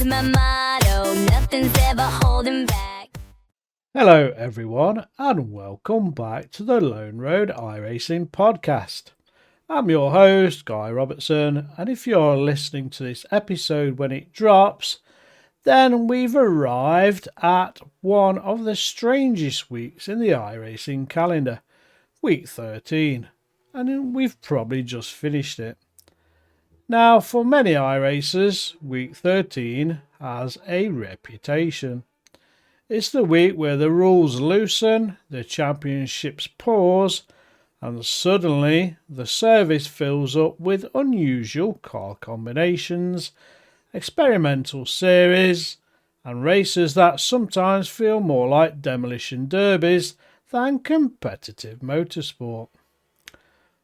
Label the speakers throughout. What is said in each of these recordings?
Speaker 1: to my motto, nothing's ever holding back.
Speaker 2: Hello everyone and welcome back to the Lone Road iRacing podcast. I'm your host Guy Robertson, and if you're listening to this episode when it drops, then we've arrived at one of the strangest weeks in the iRacing calendar, week 13, and we've probably just finished it. Now, for many iRacers, week 13 has a reputation. It's the week where the rules loosen, the championships pause, and suddenly the service fills up with unusual car combinations, experimental series, and races that sometimes feel more like demolition derbies than competitive motorsport.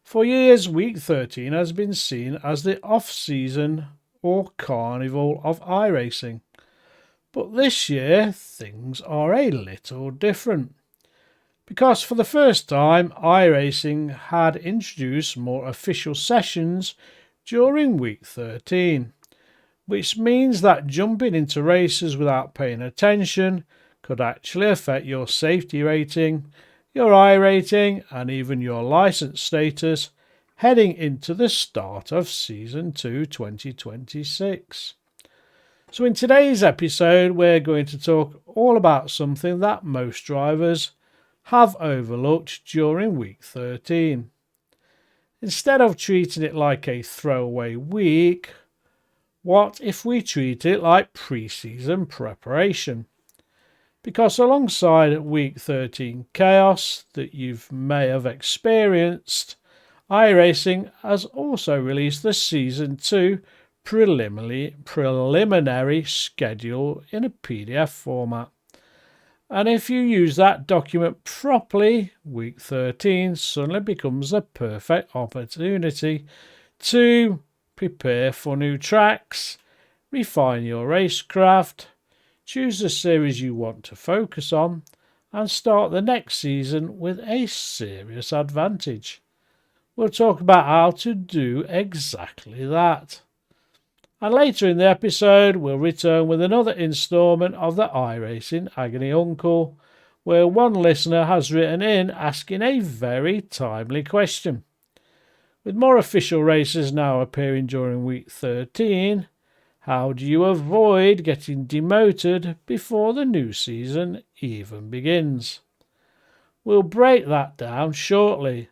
Speaker 2: For years, week 13 has been seen as the off-season or carnival of iRacing. But this year, things are a little different. Because for the first time, iRacing had introduced more official sessions during week 13, which means that jumping into races without paying attention could actually affect your safety rating, your iRating, and even your license status heading into the start of Season 2 2026. So in today's episode, we're going to talk all about something that most drivers have overlooked during week 13. Instead of treating it like a throwaway week, what if we treat it like pre-season preparation? Because alongside week 13 chaos that you may have experienced, iRacing has also released the Season 2 preliminary schedule in a PDF format. And if you use that document properly, week 13 suddenly becomes the perfect opportunity to prepare for new tracks, refine your racecraft, choose the series you want to focus on, and start the next season with a serious advantage. We'll talk about how to do exactly that. And later in the episode, we'll return with another instalment of the iRacing Agony Uncle, where one listener has written in asking a very timely question. With more official races now appearing during week 13, how do you avoid getting demoted before the new season even begins? We'll break that down shortly.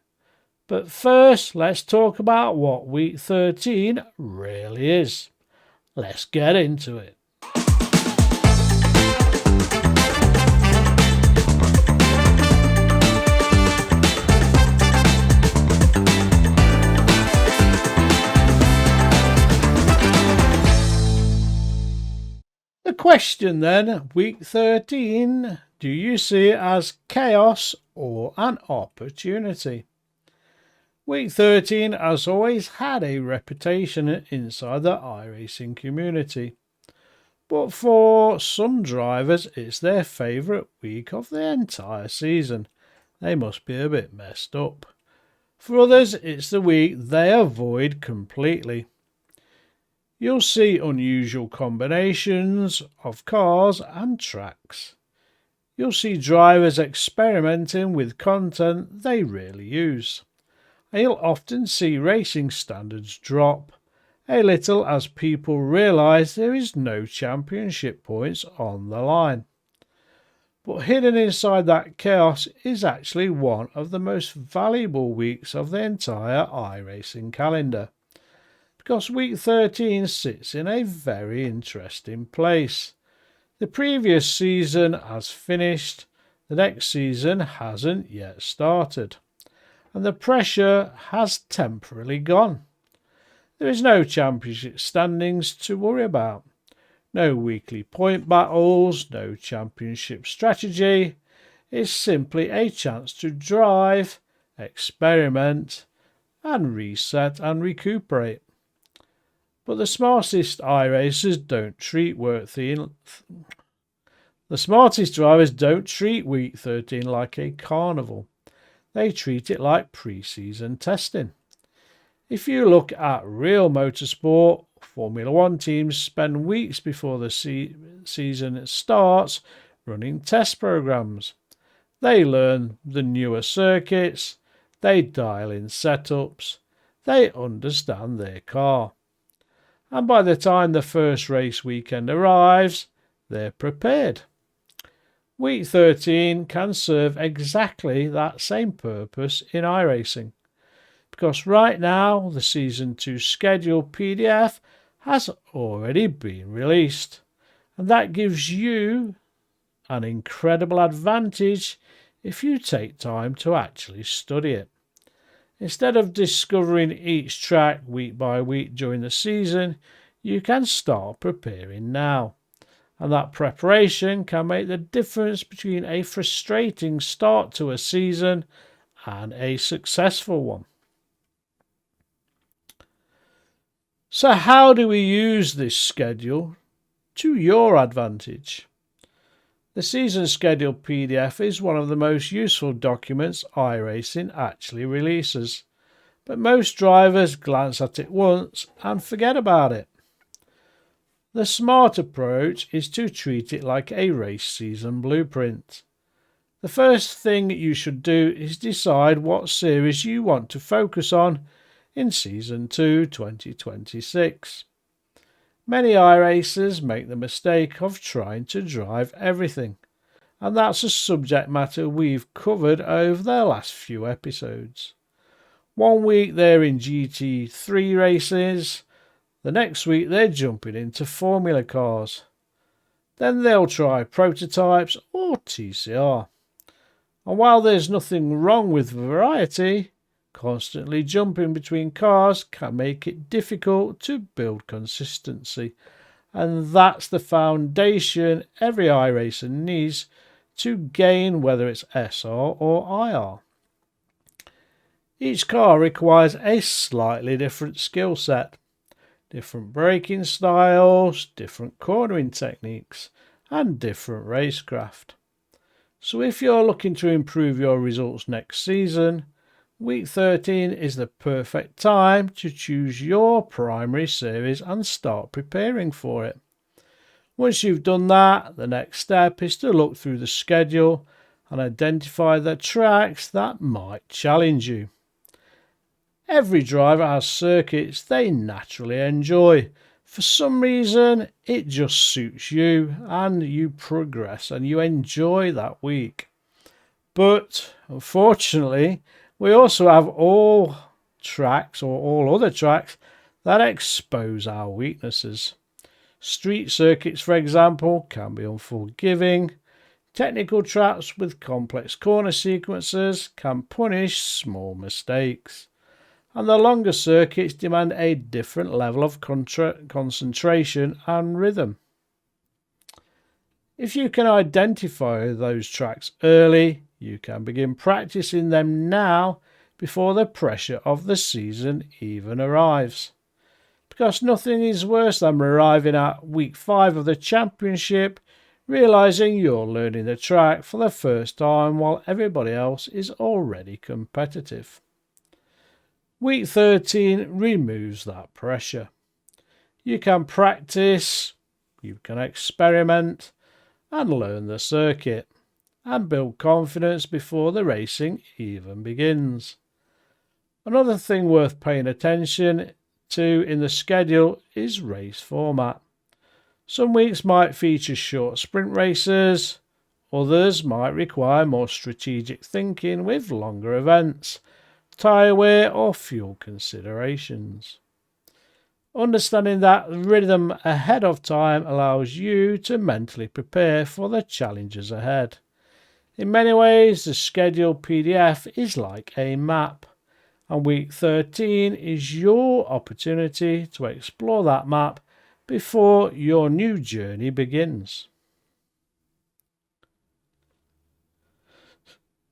Speaker 2: But first, let's talk about what week 13 really is. Let's get into it. The question then, week 13, do you see it as chaos or an opportunity? Week 13 has always had a reputation inside the iRacing community, but for some drivers it's their favourite week of the entire season. They must be a bit messed up. For others it's the week they avoid completely. You'll see unusual combinations of cars and tracks. You'll see drivers experimenting with content they rarely use. And you'll often see racing standards drop a little as people realise there is no championship points on the line. But hidden inside that chaos is actually one of the most valuable weeks of the entire iRacing calendar. Because week 13 sits in a very interesting place. The previous season has finished, the next season hasn't yet started, and the pressure has temporarily gone. There is no championship standings to worry about, no weekly point battles, no championship strategy. It's simply a chance to drive, experiment, and reset and recuperate. But the smartest iRacers don't treat The smartest drivers don't treat week 13 like a carnival. They treat it like pre-season testing. If you look at real motorsport, Formula One teams spend weeks before the season starts running test programs. They learn the newer circuits, they dial in setups, they understand their car. And by the time the first race weekend arrives, they're prepared. Week 13 can serve exactly that same purpose in iRacing, because right now the Season 2 schedule PDF has already been released, and that gives you an incredible advantage if you take time to actually study it. Instead of discovering each track week by week during the season, you can start preparing now. And that preparation can make the difference between a frustrating start to a season and a successful one. So how do we use this schedule to your advantage? The season schedule PDF is one of the most useful documents iRacing actually releases, but most drivers glance at it once and forget about it. The smart approach is to treat it like a race season blueprint. The first thing you should do is decide what series you want to focus on in Season 2 2026. Many iRacers make the mistake of trying to drive everything, and that's a subject matter we've covered over the last few episodes. One week they're in GT3 races, the next week they're jumping into formula cars. Then they'll try prototypes or TCR. And while there's nothing wrong with variety, constantly jumping between cars can make it difficult to build consistency, and that's the foundation every iRacer needs to gain, whether it's SR or IR. Each car requires a slightly different skill set, different braking styles, different cornering techniques, and different racecraft. So if you're looking to improve your results next season, Week 13 is the perfect time to choose your primary series and start preparing for it. Once you've done that, the next step is to look through the schedule and identify the tracks that might challenge you. Every driver has circuits they naturally enjoy. For some reason, it just suits you and you progress and you enjoy that week. But unfortunately, we also have all tracks or all other tracks that expose our weaknesses. Street circuits, for example, can be unforgiving. Technical tracks with complex corner sequences can punish small mistakes. And the longer circuits demand a different level of concentration and rhythm. If you can identify those tracks early, you can begin practicing them now before the pressure of the season even arrives. Because nothing is worse than arriving at week 5 of the championship, realising you're learning the track for the first time while everybody else is already competitive. Week 13 removes that pressure. You can practice, you can experiment and learn the circuit and build confidence before the racing even begins. Another thing worth paying attention to in the schedule is race format. Some weeks might feature short sprint races, others might require more strategic thinking with longer events, tyre wear or fuel considerations. Understanding that rhythm ahead of time allows you to mentally prepare for the challenges ahead. In many ways, the schedule PDF is like a map, and week 13 is your opportunity to explore that map before your new journey begins.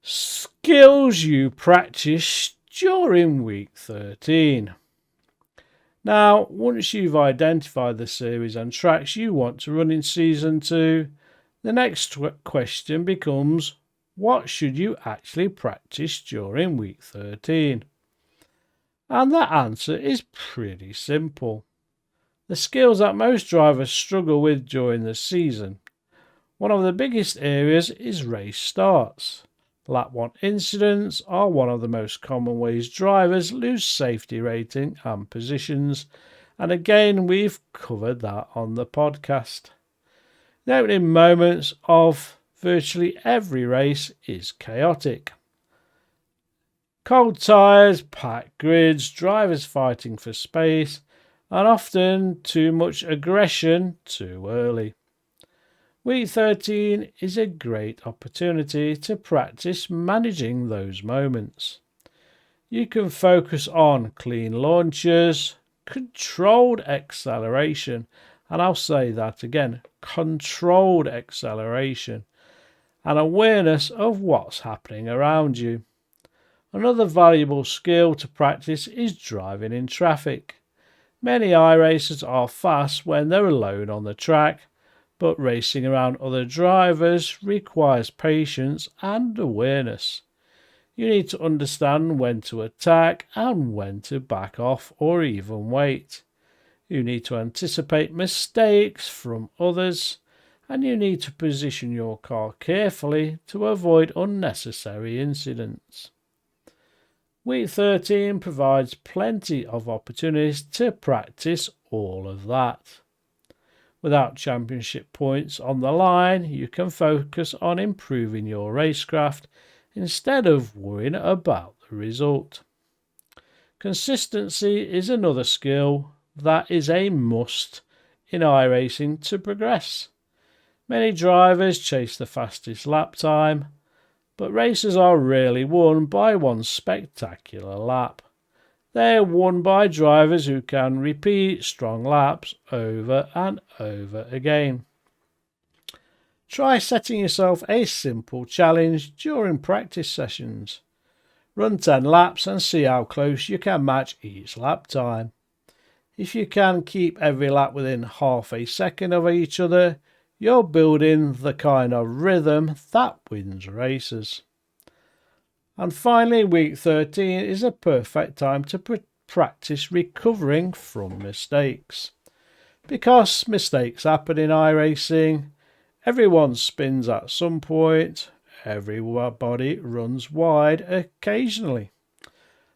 Speaker 2: Skills you practice during week 13. Now, once you've identified the series and tracks you want to run in Season 2, the next question becomes, what should you actually practice during week 13? And that answer is pretty simple. The skills that most drivers struggle with during the season. One of the biggest areas is race starts. Lap 1 incidents are one of the most common ways drivers lose safety rating and positions, and again we've covered that on the podcast. The opening moments of virtually every race is chaotic. Cold tyres, packed grids, drivers fighting for space, and often too much aggression too early. Week 13 is a great opportunity to practice managing those moments. You can focus on clean launches, controlled acceleration, and I'll say that again, controlled acceleration, and awareness of what's happening around you. Another valuable skill to practice is driving in traffic. Many iRacers are fast when they're alone on the track, but racing around other drivers requires patience and awareness. You need to understand when to attack and when to back off or even wait. You need to anticipate mistakes from others, and you need to position your car carefully to avoid unnecessary incidents. Week 13 provides plenty of opportunities to practice all of that. Without championship points on the line, you can focus on improving your racecraft instead of worrying about the result. Consistency is another skill that is a must in iRacing to progress. Many drivers chase the fastest lap time, but races are rarely won by one spectacular lap. They are won by drivers who can repeat strong laps over and over again. Try setting yourself a simple challenge during practice sessions. Run 10 laps and see how close you can match each lap time. If you can keep every lap within half a second of each other, you're building the kind of rhythm that wins races. And finally, week 13 is a perfect time to practice recovering from mistakes. Because mistakes happen in iRacing, everyone spins at some point, everybody runs wide occasionally.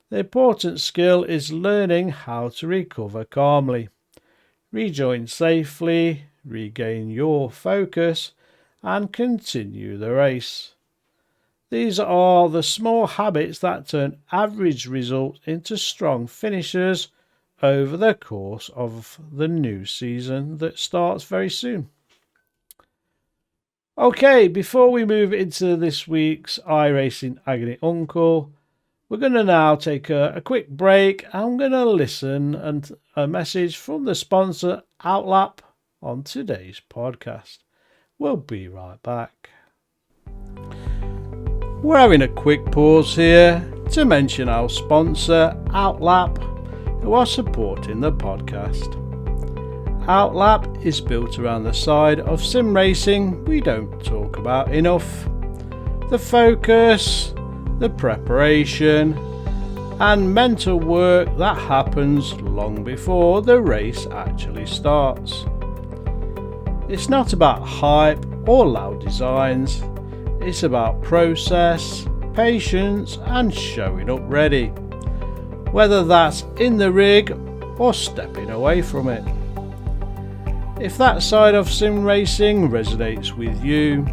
Speaker 2: The important skill is learning how to recover calmly, rejoin safely, regain your focus, and continue the race. These are the small habits that turn average results into strong finishers over the course of the new season that starts very soon. Okay, before we move into this week's iRacing Agony Uncle, we're going to now take a quick break. I'm going to listen and a message from the sponsor Outlap on today's podcast. We'll be right back. We're having a quick pause here to mention our sponsor Outlap, who are supporting the podcast. Outlap is built around the side of sim racing we don't talk about enough. The focus, the preparation, and mental work that happens long before the race actually starts. It's not about hype or loud designs, it's about process, patience, and showing up ready, whether that's in the rig or stepping away from it. If that side of sim racing resonates with you,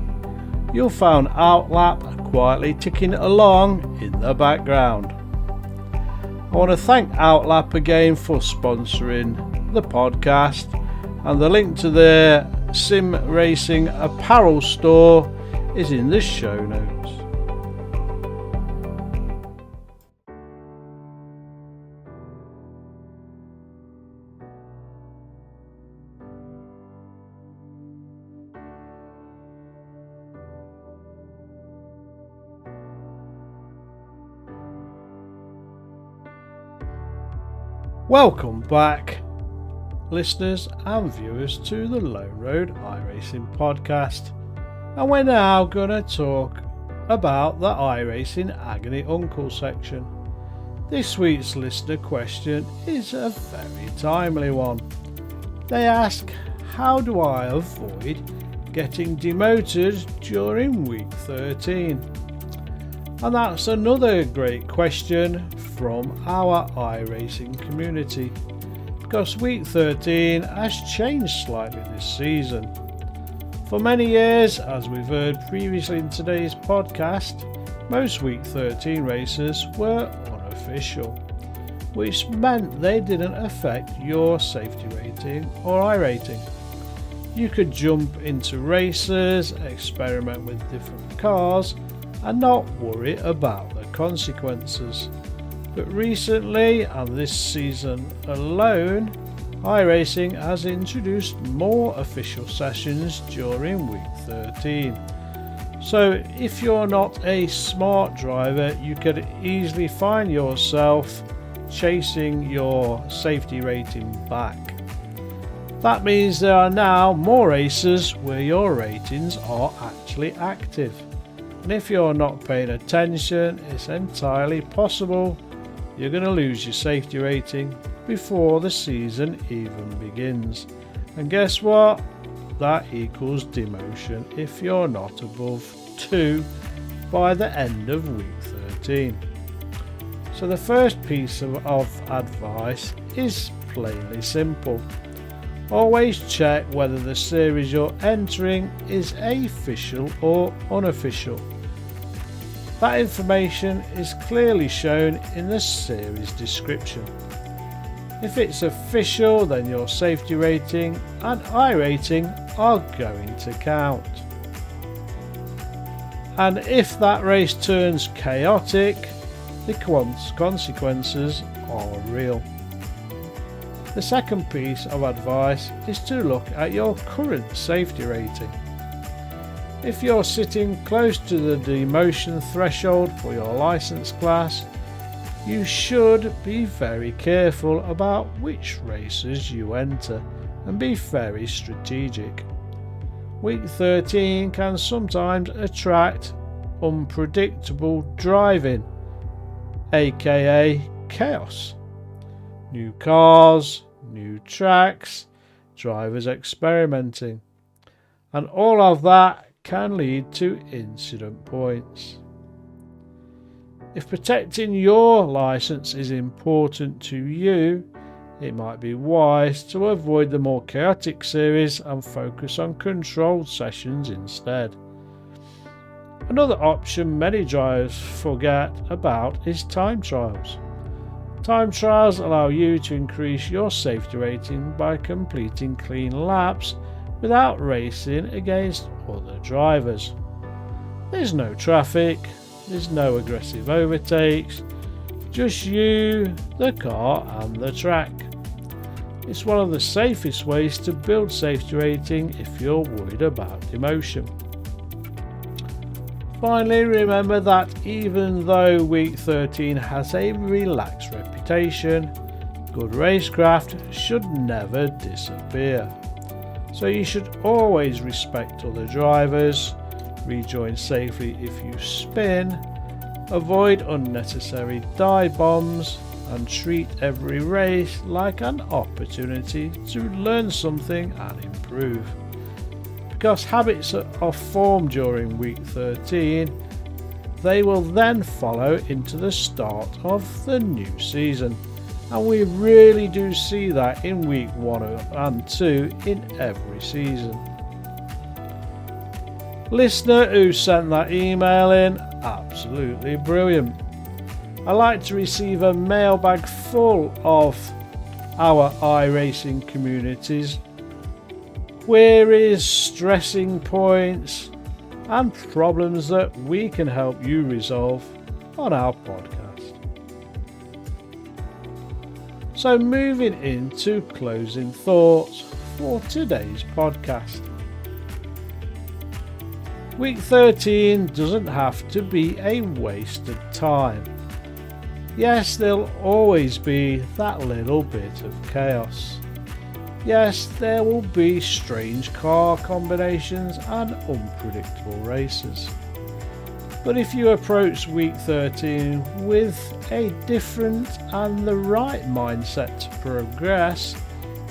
Speaker 2: you'll find Outlap quietly ticking along in the background. I want to thank Outlap again for sponsoring the podcast, and the link to their sim racing apparel store is in the show notes. Welcome back, listeners and viewers, to the Lone Road iRacing podcast, and we're now going to talk about the iRacing Agony Uncle section. This week's listener question is a very timely one. They ask, how do I avoid getting demoted during week 13? And that's another great question from our iRacing community, because week 13 has changed slightly this season. For many years, as we've heard previously in today's podcast, most week 13 races were unofficial, which meant they didn't affect your safety rating or iRating. You could jump into races, experiment with different cars, and not worry about the consequences. But recently, and this season alone, iRacing has introduced more official sessions during week 13. So if you're not a smart driver, you could easily find yourself chasing your safety rating back. That means there are now more races where your ratings are actually active. And if you're not paying attention, it's entirely possible you're going to lose your safety rating before the season even begins. And guess what? That equals demotion if you're not above 2 by the end of week 13. So the first piece of advice is plainly simple. Always check whether the series you're entering is official or unofficial. That information is clearly shown in the series description. If it's official, then your safety rating and iRating are going to count. And if that race turns chaotic, the consequences are real. The second piece of advice is to look at your current safety rating. If you're sitting close to the demotion threshold for your license class, you should be very careful about which races you enter and be very strategic. Week 13 can sometimes attract unpredictable driving, aka chaos. New cars, new tracks, drivers experimenting, and all of that can lead to incident points. If protecting your license is important to you, it might be wise to avoid the more chaotic series and focus on controlled sessions instead. Another option many drivers forget about is time trials. Time trials allow you to increase your safety rating by completing clean laps without racing against other drivers. There's no traffic, there's no aggressive overtakes, just you, the car and the track. It's one of the safest ways to build safety rating if you're worried about demotion. Finally, remember that even though week 13 has a relaxed reputation, good racecraft should never disappear. So you should always respect other drivers, rejoin safely if you spin, avoid unnecessary dive bombs, and treat every race like an opportunity to learn something and improve. Because habits are formed during week 13, they will then follow into the start of the new season. And we really do see that in week 1 and 2 in every season. Listener who sent that email in, absolutely brilliant. I like to receive a mailbag full of our iRacing communities, queries, stressing points, and problems that we can help you resolve on our podcast. So moving into closing thoughts for today's podcast. Week 13 doesn't have to be a waste of time. Yes, there'll always be that little bit of chaos. Yes, there will be strange car combinations and unpredictable races. But if you approach week 13 with a different and the right mindset to progress,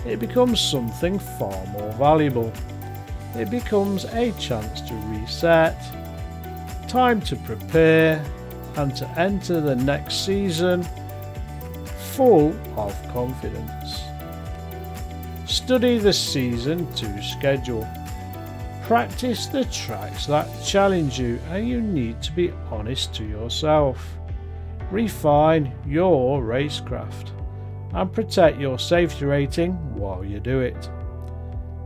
Speaker 2: it becomes something far more valuable. It becomes a chance to reset, time to prepare, and to enter the next season full of confidence. Study the season 2 schedule. Practice the tracks that challenge you, and you need to be honest to yourself. Refine your racecraft and protect your safety rating while you do it.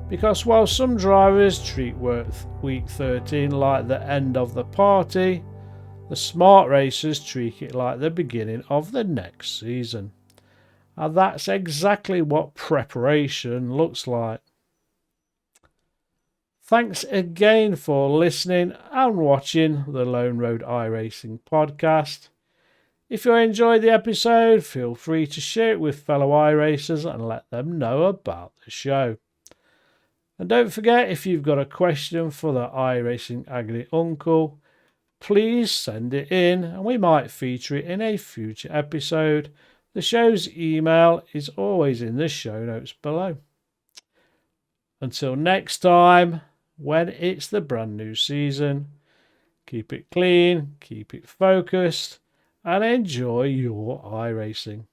Speaker 2: Because while some drivers treat week 13 like the end of the party, the smart racers treat it like the beginning of the next season. And that's exactly what preparation looks like. Thanks again for listening and watching the Lone Road iRacing podcast. If you enjoyed the episode, feel free to share it with fellow iRacers and let them know about the show. And don't forget, if you've got a question for the iRacing Agony Uncle, please send it in and we might feature it in a future episode. The show's email is always in the show notes below. Until next time, when it's the brand new season, keep it clean, keep it focused, and enjoy your iRacing.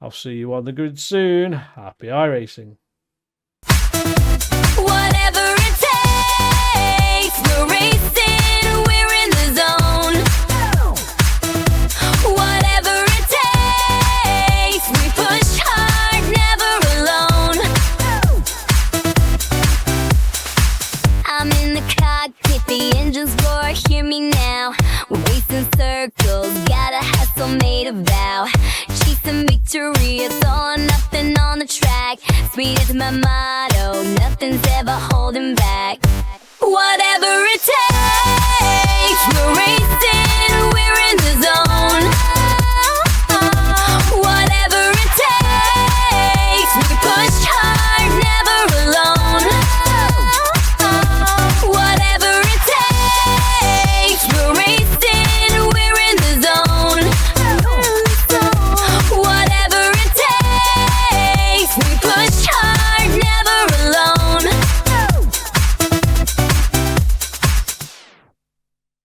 Speaker 2: I'll see you on the grid soon. Happy iRacing.
Speaker 1: Whatever it takes, we're racing, we're in the zone. Whatever it takes, we push hard, never alone. I'm in the cockpit, the engines roar, hear me now. We're racing circles, got a hustle made a vow. Chasing victory, it's all or nothing on the track. Sweet is my motto, nothing's ever holding back.